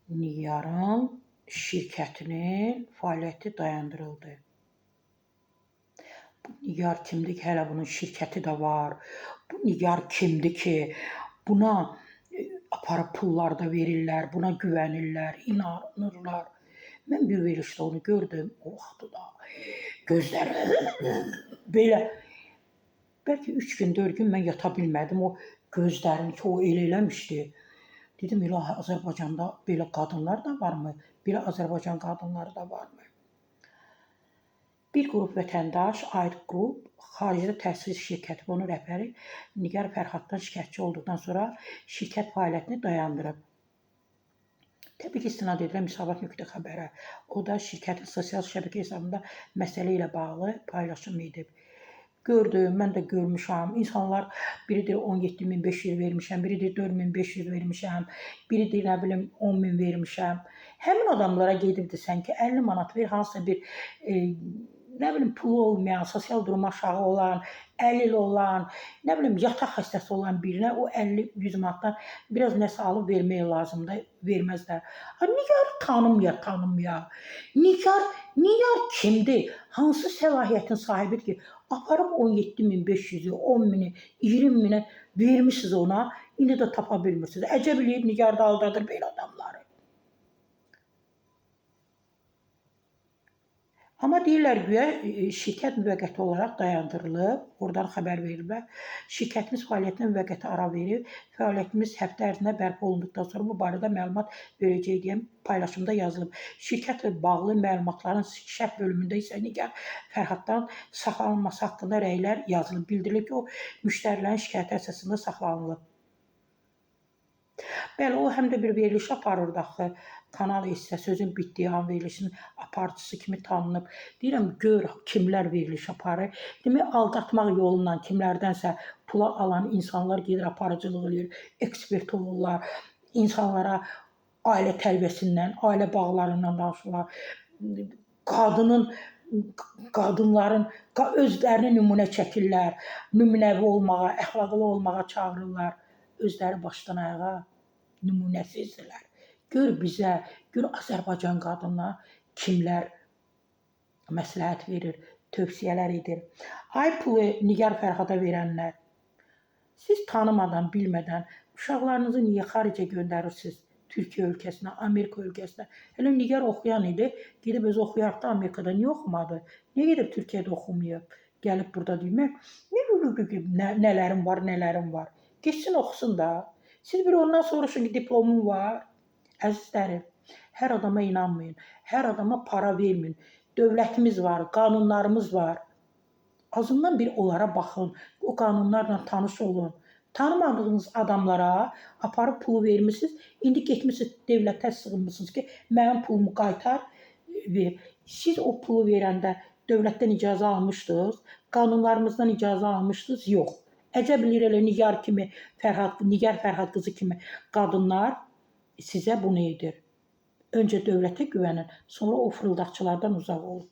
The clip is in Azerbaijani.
Nigarın şirkətinin fəaliyyəti dayandırıldı. Bu Nigar kimdir ki, hələ bunun şirkəti də var. Bu Nigar kimdir ki, buna aparıb pullar da verirlər, buna güvənirlər, inanırlar. Mən bir verilişdə onu gördüm, o vaxtı da gözləri belə. Bəlkə 3 gün, 4 gün mən yata bilmədim, o gözlərini ki, o elə eləmişdi. Dedim, ilahi, Azərbaycanda belə qadınlar da varmı? Belə Azərbaycan qadınları da varmı? Bir qrup vətəndaş, ayrı qrup, xaricdə təhsil şirkəti, onun rəhbəri Nigar Fərhaddan şikayətçi olduqdan sonra şirkət fəaliyyətini dayandırıb. Təbii ki, istinad edirəm Müsavat.xəbərə. O da şirkətin sosial şəbəkə hesabında məsələ ilə bağlı paylaşım edib. Gördüm, mən də görmüşəm. İnsanlar biri deyir 17.500 vermişəm, biri deyir 4.500 vermişəm, biri deyir nə bilim 10.000 vermişəm. Həmin adamlara gedib desən ki, 50 manat ver, hansısa bir nə bilim pulu olmayan, sosial durumu aşağı olan, əlil olan, nə bilim yataq xəstəsi olan birinə o 50-100 manatdan biraz nəsə alıb vermək lazımdır, verməzlər. Nigar tanımaya. Nigar kimdir? Hansı səlahiyyətin sahibidir ki, aparıb 17.500-ü, 10.000-i, 20.000-i vermişsiniz ona, indi də tapa bilmirsiniz. Əcəb eləyib Nigar da aldadır belə adamları. Amma deyirlər güya şirkət müvəqqəti olaraq dayandırılıb, oradan xəbər verirlər. Şirkətimiz fəaliyyətinə müvəqqəti ara verib, fəaliyyətimiz həftə ərzində bərpa olunduqdan sonra bu barədə məlumat verəcək deyə paylaşımda yazılıb. Şirkətlə bağlı məlumatların şərh bölümündə isə Nigar Fərhaddan saxlanılması haqqında rəylər yazılıb. Bildirilib ki, o müştərilərin şikayəti əsasında saxlanılıb. Bəli, o həm də bir veriliş aparırdı axı. Kanal isə sözün bitdiyi an verilişin aparıcısı kimi tanınıb. Deyirəm, gör kimlər veriliş aparır. Demək, aldatmaq yolundan kimlərdənsə pula alan insanlar gedir, aparıcılıq edir, ekspert olurlar. İnsanlara ailə tərbiyəsindən, ailə bağlarından danışırlar. Qadınların özlərini nümunə çəkirlər, nümunəvi olmağa, əxlaqlı olmağa çağırırlar. Özləri başdan ayağa nümunəsizdirlər. Gör bizə, gör Azərbaycan qadınına kimlər məsləhət verir, tövsiyələr edir. Ay pulu Nigar Fərhada verənlər, siz tanımadan, bilmədən uşaqlarınızı niyə xaricə göndərirsiniz? Türkiyə ölkəsinə, Amerika ölkəsinə. Hələ Nigar oxuyan idi, gedib öz oxuyardı da Amerikada. Niyə oxumadı? Niyə gedib Türkiyədə oxumayıb? Gəlib burada deymək, nələrim var. Geçsin oxusun da. Siz bir ondan soruşun ki, diplomum var. Əzizlərim, hər adama inanmayın, hər adama para verməyin. Dövlətimiz var, qanunlarımız var. Azından bir onlara baxın, o qanunlarla tanış olun. Tanımadığınız adamlara aparıb pulu vermişsiniz, indi getmişsiniz dövlətə sığınmışsınız ki, mənim pulumu qaytar, ver. Siz o pulu verəndə dövlətdən icazə almışdınız, qanunlarımızdan icazə almışdınız, yox. Əcəb eləyir elə Nigar Fərhad qızı kimi qadınlar sizə bunu edir. Öncə dövlətə güvənin, sonra o fırıldaqçılardan uzaq olun.